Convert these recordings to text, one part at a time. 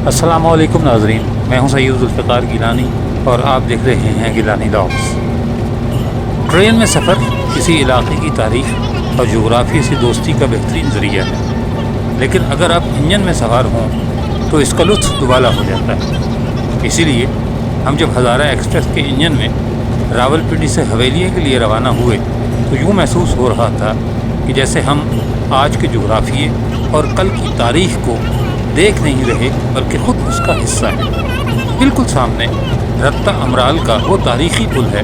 السلام علیکم ناظرین، میں ہوں سید ذوالفقار گیلانی اور آپ دیکھ رہے ہیں گیلانی لاگس۔ ٹرین میں سفر کسی علاقے کی تاریخ اور جغرافیے سے دوستی کا بہترین ذریعہ ہے، لیکن اگر آپ انجن میں سوار ہوں تو اس کا لطف دوبالا ہو جاتا ہے۔ اسی لیے ہم جب ہزارہ ایکسپریس کے انجن میں راولپنڈی سے حویلیے کے لیے روانہ ہوئے تو یوں محسوس ہو رہا تھا کہ جیسے ہم آج کے جغرافیے اور کل کی تاریخ کو دیکھ نہیں رہے بلکہ خود اس کا حصہ ہے۔ بالکل سامنے رتہ امرال کا وہ تاریخی پل ہے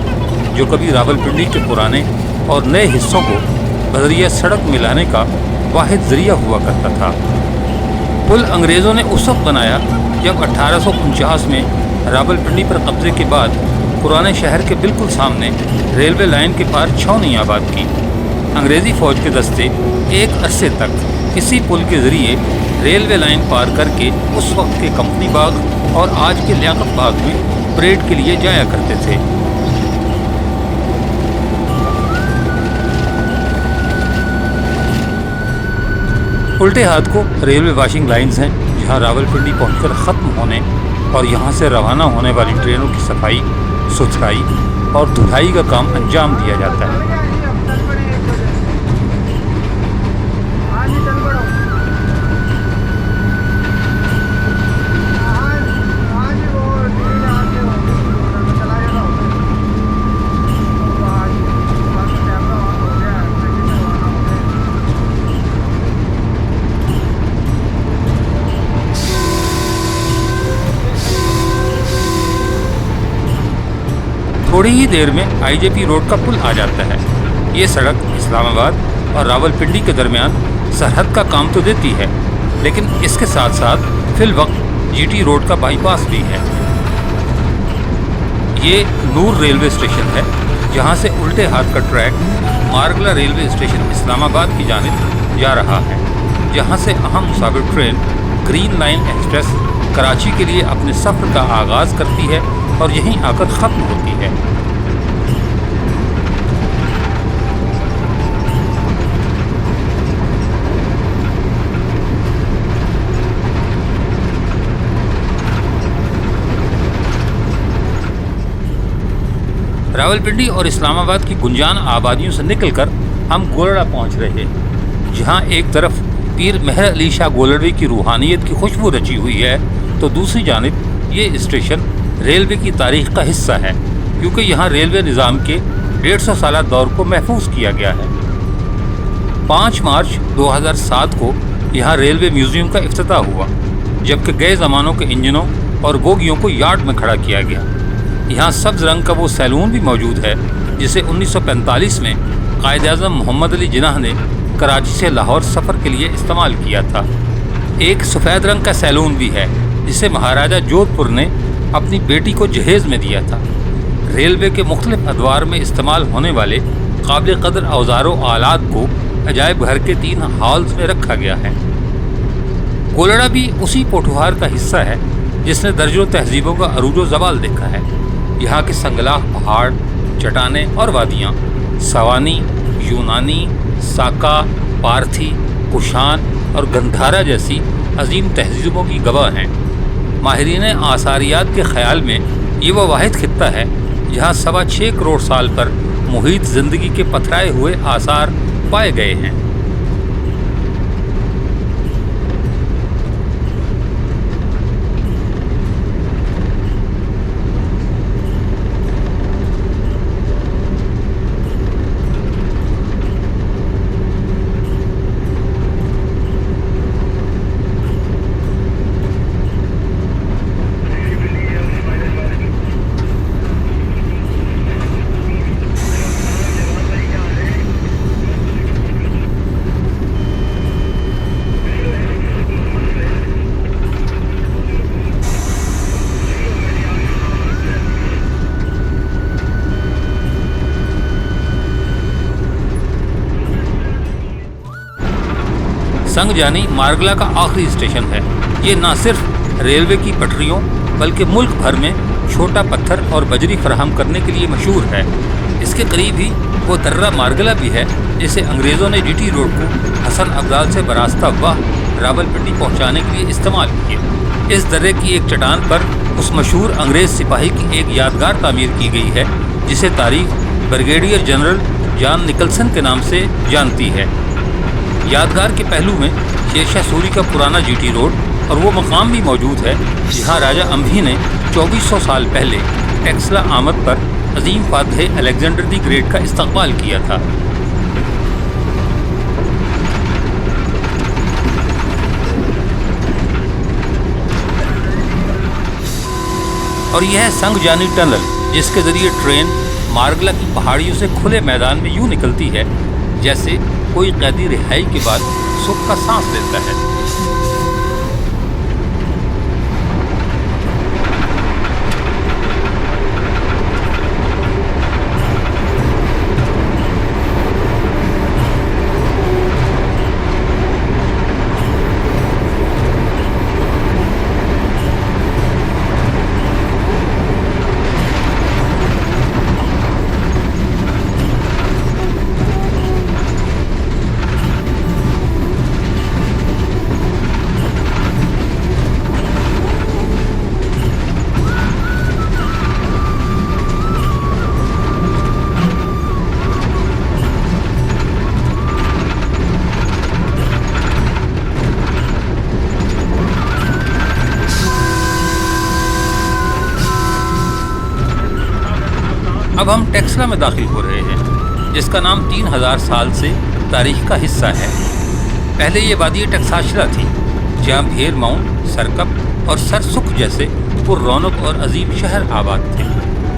جو کبھی راولپنڈی کے پرانے اور نئے حصوں کو بذریعہ سڑک ملانے کا واحد ذریعہ ہوا کرتا تھا۔ پل انگریزوں نے اس وقت بنایا جب 1849 میں راولپنڈی پر قبضے کے بعد پرانے شہر کے بالکل سامنے ریلوے لائن کے پار چھاؤنی آباد کی۔ انگریزی فوج کے دستے ایک عرصے تک اسی پل کے ذریعے ریلوے لائن پار کر کے اس وقت کے کمپنی باغ اور آج کے لیاقت باغ میں پریڈ کے لیے جایا کرتے تھے۔ الٹے ہاتھ کو ریلوے واشنگ لائنز ہیں جہاں راولپنڈی پہنچ کر ختم ہونے اور یہاں سے روانہ ہونے والی ٹرینوں کی صفائی ستھرائی اور دھلائی کا کام انجام دیا جاتا ہے۔ تھوڑی ہی دیر میں آئی جے پی روڈ کا پل آ جاتا ہے۔ یہ سڑک اسلام آباد اور راولپنڈی کے درمیان سرحد کا کام تو دیتی ہے، لیکن اس کے ساتھ ساتھ فی الوقت جی ٹی روڈ کا بائی پاس بھی ہے۔ یہ نور ریلوے اسٹیشن ہے جہاں سے الٹے ہاتھ کا ٹریک مارگلہ ریلوے اسٹیشن اسلام آباد کی جانب جا رہا ہے، جہاں سے اہم مسافر train green line express Karachi کے لیے اپنے سفر کا آغاز کرتی ہے اور یہیں آ کر ختم ہوتی ہے۔ راولپنڈی اور اسلام آباد کی گنجان آبادیوں سے نکل کر ہم گولڑا پہنچ رہے ہیں، جہاں ایک طرف پیر مہر علی شاہ گولڑوی کی روحانیت کی خوشبو رچی ہوئی ہے تو دوسری جانب یہ اسٹیشن ریلوے کی تاریخ کا حصہ ہے، کیونکہ یہاں ریلوے نظام کے 150 سالہ دور کو محفوظ کیا گیا ہے۔ 5 مارچ 2007 کو یہاں ریلوے میوزیم کا افتتاح ہوا، جبکہ گئے زمانوں کے انجنوں اور بوگیوں کو یارڈ میں کھڑا کیا گیا۔ یہاں سبز رنگ کا وہ سیلون بھی موجود ہے جسے 1945 میں قائد اعظم محمد علی جناح نے کراچی سے لاہور سفر کے لیے استعمال کیا تھا۔ ایک سفید رنگ کا سیلون بھی ہے جسے مہاراجہ جودھ پور نے اپنی بیٹی کو جہیز میں دیا تھا۔ ریلوے کے مختلف ادوار میں استعمال ہونے والے قابل قدر اوزار و آلات کو عجائب گھر کے 3 ہالز میں رکھا گیا ہے۔ گولڑا بھی اسی پوٹھوہار کا حصہ ہے جس نے درجنوں تہذیبوں کا عروج و زوال دیکھا ہے۔ یہاں کے سنگلاخ پہاڑ، چٹانیں اور وادیاں سوانی، یونانی، ساکا، پارتھی، کشان اور گندھارا جیسی عظیم تہذیبوں کی گواہ ہیں۔ ماہرین آثاریات کے خیال میں یہ وہ واحد خطہ ہے جہاں 6.25 کروڑ سال پر محیط زندگی کے پتھرائے ہوئے آثار پائے گئے ہیں۔ سنگ جانی مارگلہ کا آخری اسٹیشن ہے۔ یہ نہ صرف ریلوے کی پٹریوں بلکہ ملک بھر میں چھوٹا پتھر اور بجری فراہم کرنے کے لیے مشہور ہے۔ اس کے قریب ہی وہ درہ مارگلہ بھی ہے جسے انگریزوں نے جی ٹی روڈ کو حسن ابدال سے براستہ واہ راولپنڈی پہنچانے کے لیے استعمال کیا۔ اس درے کی ایک چٹان پر اس مشہور انگریز سپاہی کی ایک یادگار تعمیر کی گئی ہے جسے تاریخ بریگیڈیئر جنرل جان نکلسن کے نام سے جانتی ہے۔ یادگار کے پہلو میں شیر شاہ سوری کا پرانا جی ٹی روڈ اور وہ مقام بھی موجود ہے جہاں راجہ امبھی نے 2400 سال پہلے ٹیکسلا آمد پر عظیم فاتح الیگزینڈر دی گریٹ کا استقبال کیا تھا۔ اور یہ ہے سنگ جانی ٹنل جس کے ذریعے ٹرین مارگلا کی پہاڑیوں سے کھلے میدان میں یوں نکلتی ہے جیسے کوئی قیدی رہائی کے بعد سکھ کا سانس لیتا ہے۔ اب ہم ٹیکسلا میں داخل ہو رہے ہیں جس کا نام 3000 سال سے تاریخ کا حصہ ہے۔ پہلے یہ وادی ٹیکساشلا تھی جہاں بھیر ماؤنٹ، سرکپ اور سرسکھ جیسے پر رونق اور عظیم شہر آباد تھے،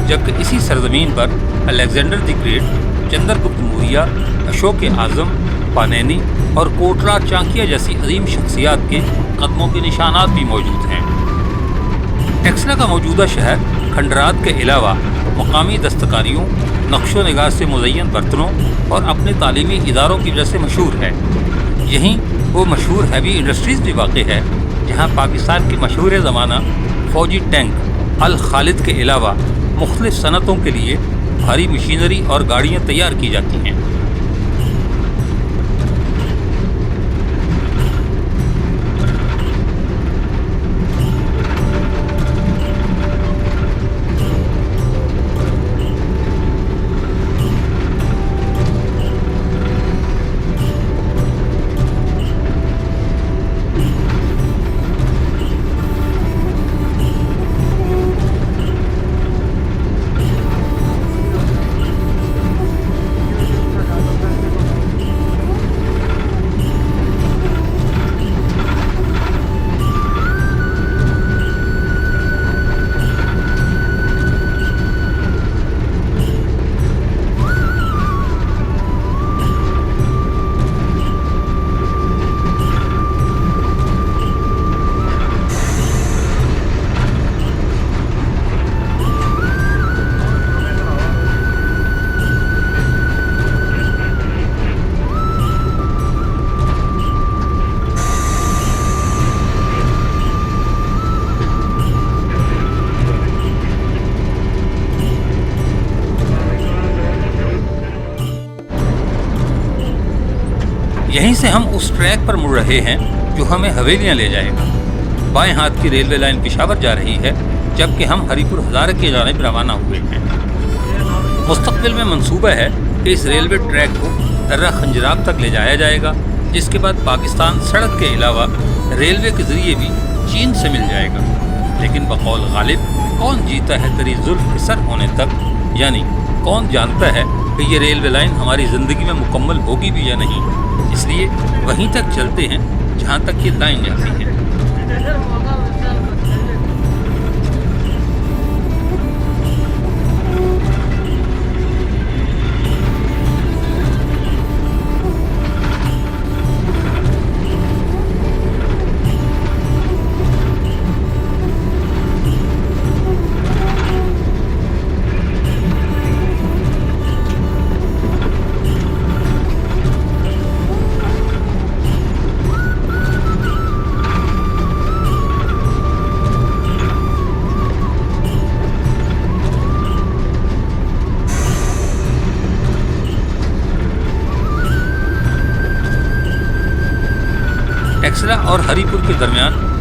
جبکہ اسی سرزمین پر Alexander the great, Chandragupta Maurya, Ashoka اعظم، پانینی اور کوٹلا چانکیہ جیسی عظیم شخصیات کے قدموں کے نشانات بھی موجود ہیں۔ ٹیکسلا کا موجودہ شہر کھنڈرات کے علاوہ مقامی دستکاریوں، نقش و نگار سے مزین برتنوں اور اپنے تعلیمی اداروں کی وجہ سے مشہور ہے۔ یہیں وہ مشہور ہیوی انڈسٹریز بھی واقع ہے جہاں پاکستان کی مشہور زمانہ فوجی ٹینک الخالد کے علاوہ مختلف صنعتوں کے لیے بھاری مشینری اور گاڑیاں تیار کی جاتی ہیں۔ یہیں سے ہم اس ٹریک پر مڑ رہے ہیں جو ہمیں حویلیاں لے جائے گا۔ بائیں ہاتھ کی ریلوے لائن پشاور جا رہی ہے جبکہ ہم ہری پور ہزارہ کی جانب روانہ ہوئے ہیں۔ مستقبل میں منصوبہ ہے کہ اس ریلوے ٹریک کو درہ خنجراب تک لے جایا جائے گا، جس کے بعد پاکستان سڑک کے علاوہ ریلوے کے ذریعے بھی چین سے مل جائے گا۔ لیکن بقول غالب کون جیتا ہے تیری زلف کے سر ہونے تک، یعنی کون جانتا ہے کہ یہ ریلوے لائن ہماری زندگی میں مکمل ہوگی بھی یا نہیں۔ اس لیے وہیں تک چلتے ہیں جہاں تک یہ لائن جاتی ہے۔ ٹیکسلا اور ہری پور کے درمیان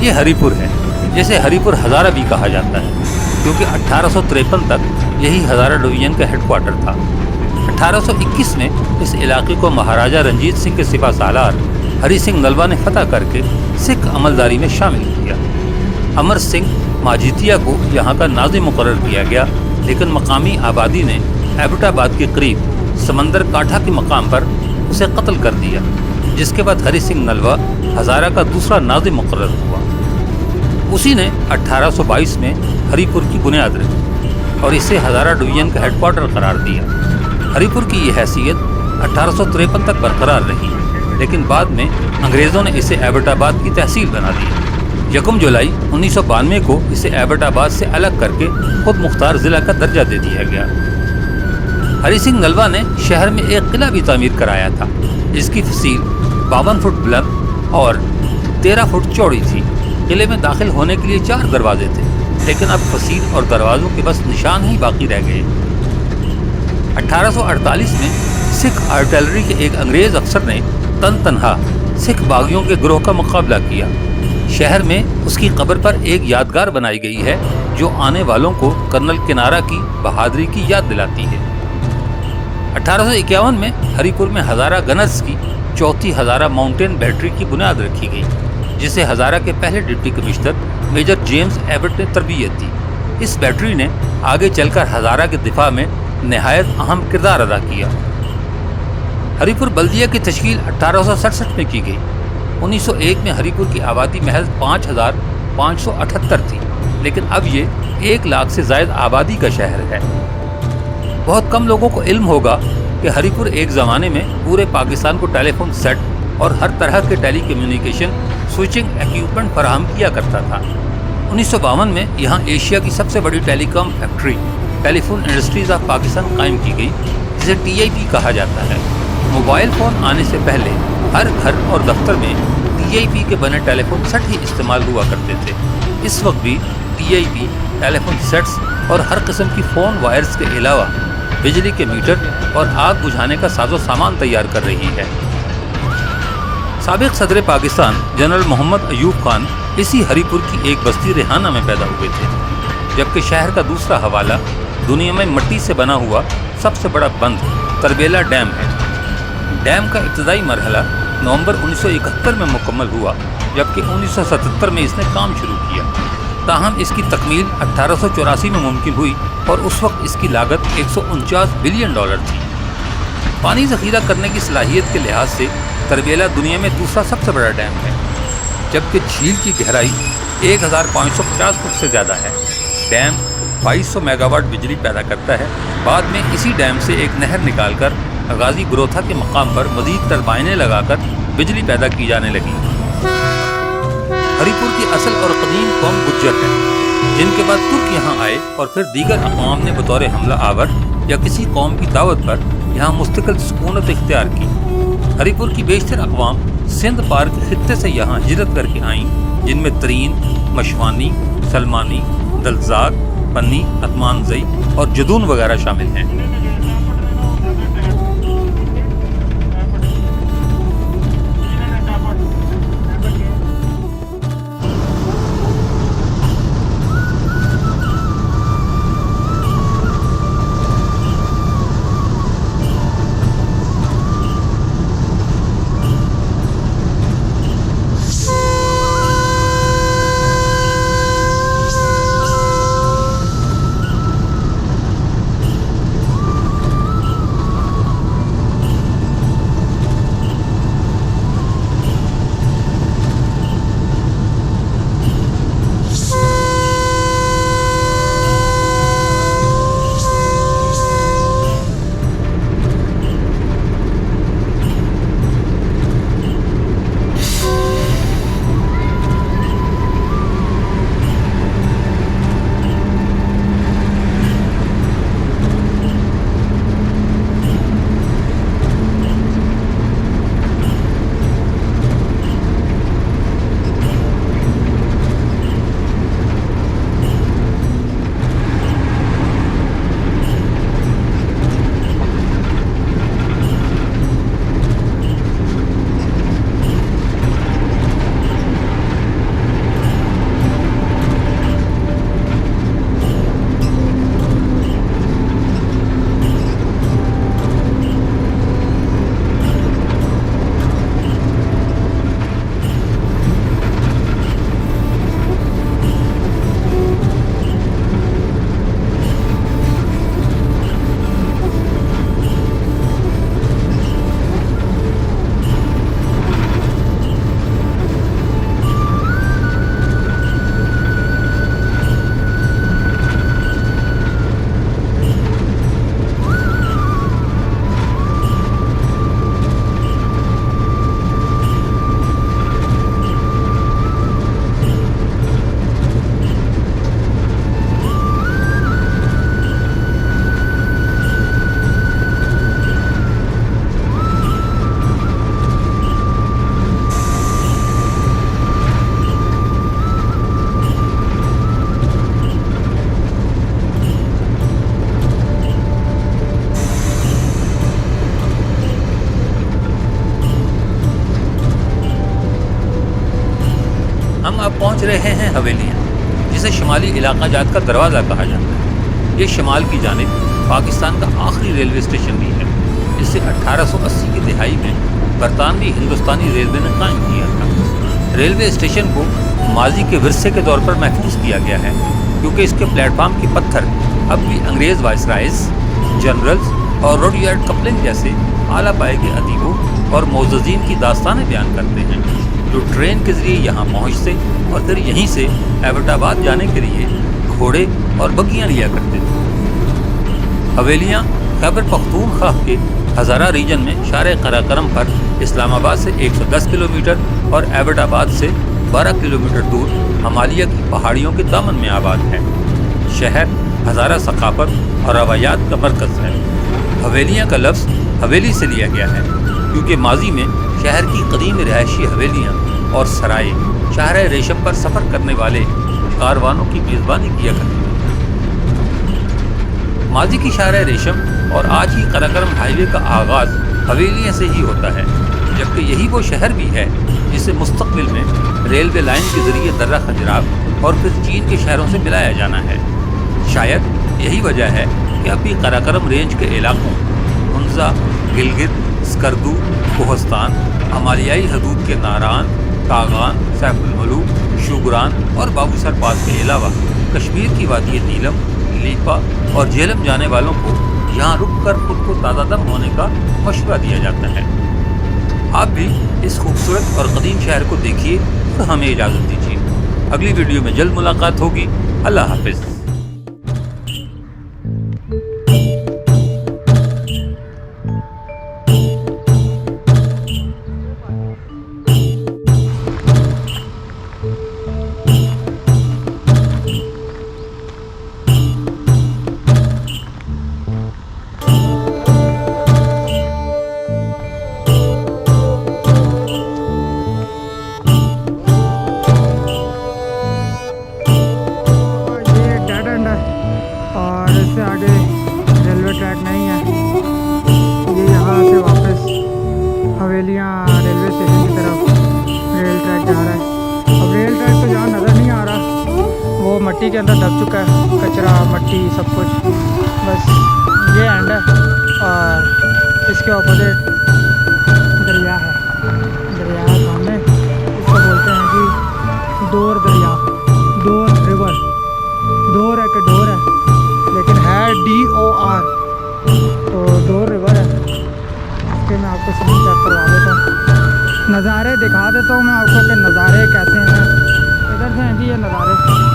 یہ ہری پور ہے، جسے ہری پور ہزارہ بھی کہا جاتا ہے، کیونکہ 1853 تک یہی ہزارہ ڈویژن کا ہیڈ کوارٹر تھا۔ 1821 میں اس علاقے کو مہاراجہ رنجیت سنگھ کے سپہ سالار ہری سنگھ نلوا نے فتح کر کے سکھ عملداری میں شامل کیا۔ امر سنگھ ماجیتیا کو یہاں کا ناظم مقرر کیا گیا، لیکن مقامی آبادی نے ایبٹ آباد کے قریب سمندر کاٹھا کے مقام پر اسے قتل کر دیا، جس کے بعد ہری سنگھ نلوا ہزارہ کا دوسرا ناظم مقرر ہوا۔ اسی نے 1822 میں ہری پور کی بنیاد رکھی اور اسے ہزارہ ڈویژن کا ہیڈ کوارٹر قرار دیا۔ ہری پور کی یہ حیثیت 1853 تک برقرار رہی، لیکن بعد میں انگریزوں نے اسے ایبٹ آباد کی تحصیل بنا دیا۔ 1 جولائی 1992 کو اسے ایبٹ آباد سے الگ کر کے خود مختار ضلع کا درجہ دے دیا گیا۔ ہری سنگھ نلوا نے شہر میں ایک قلعہ بھی تعمیر کرایا تھا، جس کی فصیل 52 فٹ بلند اور 13 فٹ چوڑی تھی۔ قلعے میں داخل ہونے کے لیے 4 دروازے تھے، لیکن اب فصیل اور دروازوں کے بس نشان ہی باقی رہ گئے۔ 1848 میں سکھ آرٹلری کے ایک انگریز افسر نے تنہا سکھ باغیوں کے گروہ کا مقابلہ کیا۔ شہر میں اس کی قبر پر ایک یادگار بنائی گئی ہے، جو آنے والوں کو کرنل کنارا کی بہادری کی یاد دلاتی ہے۔ 1851 میں ہری پور میں ہزارہ گنرز کی چوتھی ہزارہ ماؤنٹین بیٹری کی بنیاد رکھی گئی، جسے ہزارہ کے پہلے deputy commissioner major James Abbott نے تربیت دی۔ اس بیٹری نے آگے چل کر ہزارہ کے دفاع میں نہایت اہم کردار ادا کیا۔ ہری پور بلدیہ کی تشکیل 1867 میں کی گئی۔ 1901 میں ہری پور کی آبادی محض 5578 تھی، لیکن اب یہ 1 لاکھ سے زائد آبادی کا شہر ہے۔ بہت کم لوگوں کو علم ہوگا کہ ہری پور ایک زمانے میں پورے پاکستان کو ٹیلی فون سیٹ اور ہر طرح کے ٹیلی کمیونیکیشن سوئچنگ ایکوپمنٹ فراہم کیا کرتا تھا۔ 1952 میں یہاں ایشیا کی سب سے بڑی telecom factory telephone industries of Pakistan قائم کی گئی، جسے TIP کہا جاتا ہے۔ موبائل فون آنے سے پہلے ہر گھر اور دفتر میں TIP کے بنے ٹیلی فون سیٹ ہی استعمال ہوا کرتے تھے۔ اس وقت بھی TIP ٹیلی فون سیٹس اور ہر قسم کی فون وائرز کے علاوہ بجلی کے میٹر اور آگ بجھانے کا ساز و سامان تیار کر رہی ہے۔ سابق صدر پاکستان جنرل محمد ایوب خان اسی ہری پور کی ایک بستی ریحانہ میں پیدا ہوئے تھے، جبکہ شہر کا دوسرا حوالہ دنیا میں مٹی سے بنا ہوا سب سے بڑا بند تربیلا ڈیم ہے۔ ڈیم کا ابتدائی مرحلہ نومبر 1971 میں مکمل ہوا، جبکہ 1977 میں اس نے کام شروع کیا۔ تاہم اس کی تکمیل 1884 میں ممکن ہوئی اور اس وقت اس کی لاگت $149 بلین تھی۔ پانی ذخیرہ کرنے کی صلاحیت کے لحاظ سے تربیلا دنیا میں دوسرا سب سے بڑا ڈیم ہے، جبکہ جھیل کی گہرائی 1550 فٹ سے زیادہ ہے۔ ڈیم 2200 میگا واٹ بجلی پیدا کرتا ہے۔ بعد میں اسی ڈیم سے ایک نہر نکال کر غازی گروتھا کے مقام پر مزید ٹربائنیں لگا کر بجلی پیدا کی جانے لگی۔ ہری پور کی اصل اور قدیم قوم گجر ہے، جن کے بعد ترک یہاں آئے اور پھر دیگر اقوام نے بطور حملہ آور یا کسی قوم کی دعوت پر یہاں مستقل سکونت اختیار کی۔ ہری پور کی بیشتر اقوام سندھ پار کے خطے سے یہاں ہجرت کر کے آئیں، جن میں ترین، مشوانی، سلمانی، دلزاگ، پنی، اتمان زئی اور جدون وغیرہ شامل ہیں۔ ہم اب پہنچ رہے ہیں حویلیاں، جسے شمالی علاقہ جات کا دروازہ کہا جاتا ہے۔ یہ شمال کی جانب پاکستان کا آخری ریلوے اسٹیشن بھی ہے، جسے 1880 کی دہائی میں برطانوی ہندوستانی ریلوے نے قائم کیا تھا۔ ریلوے اسٹیشن کو ماضی کے ورثے کے طور پر محفوظ کیا گیا ہے، کیونکہ اس کے پلیٹ فارم کے پتھر اب بھی انگریز وائسرائز، جنرلز اور روڈیارڈ کپلنگ جیسے اعلیٰ پائے کے ادیبوں اور معززین کی داستانیں بیان کرتے ہیں، جو ٹرین کے ذریعے یہاں پہنچتے اور پھر یہیں سے ایبٹ آباد جانے کے لیے گھوڑے اور بگیاں لیا کرتے تھے۔ حویلیاں خیبر پختونخوا کے ہزارہ ریجن میں شارع قراقرم پر اسلام آباد سے 110 کلومیٹر اور ایبٹ آباد سے 12 کلومیٹر دور ہمالیہ کی پہاڑیوں کے دامن میں آباد ہے۔ شہر ہزارہ ثقافت اور روایات کا مرکز ہے۔ حویلیاں کا لفظ حویلی سے لیا گیا ہے، کیونکہ ماضی میں شہر کی قدیم رہائشی حویلیاں اور سرائے شہر ریشم پر سفر کرنے والے کاروانوں کی میزبانی کیا کرتی تھیں۔ ماضی کی شہر ریشم اور آج کی قراقرم ہائی وے کا آغاز حویلیاں سے ہی ہوتا ہے، جبکہ یہی وہ شہر بھی ہے جسے مستقبل میں ریلوے لائن کے ذریعے درہ خجراب اور پھر چین کے شہروں سے ملایا جانا ہے۔ شاید یہی وجہ ہے کہ اب بھی قراقرم رینج کے علاقوں ہنزا، گلگت، اسکردو، کوہستان، ہمالیائی حدود کے ناران، کاغان، سیف الملوک، شوگران اور بابو سر پاس کے علاوہ کشمیر کی وادی نیلم، لیپا اور جہلم جانے والوں کو یہاں رک کر خود کو تازہ دم ہونے کا مشورہ دیا جاتا ہے۔ آپ بھی اس خوبصورت اور قدیم شہر کو دیکھیے اور ہمیں اجازت دیجیے۔ اگلی ویڈیو میں جلد ملاقات ہوگی۔ اللہ حافظ۔ آگے ریلوے ٹریک نہیں ہے، یہ یہاں سے واپس حویلیاں ریلوے اسٹیشن کی طرف ریل ٹریک جا رہا ہے۔ اب ریل ٹریک تو جہاں نظر نہیں آ رہا، وہ مٹی کے اندر دب چکا ہے، کچرا مٹی سب کچھ، بس یہ اینڈ ہے اور اس کے اپوزٹ دریا ہے، دریا ہے سامنے، اس کو بولتے ہیں کہ ڈور دریا، ڈور ریور، ڈور ہے کہ ڈور ہے لیکن ہے DOR، تو ڈور ریور ہے۔ اس کے میں آپ کو سین چیک کروا دیتا ہوں، نظارے دکھا دیتا ہوں میں آپ کو کہ نظارے کیسے ہیں۔ ادھر سے ہیں جی یہ نظارے۔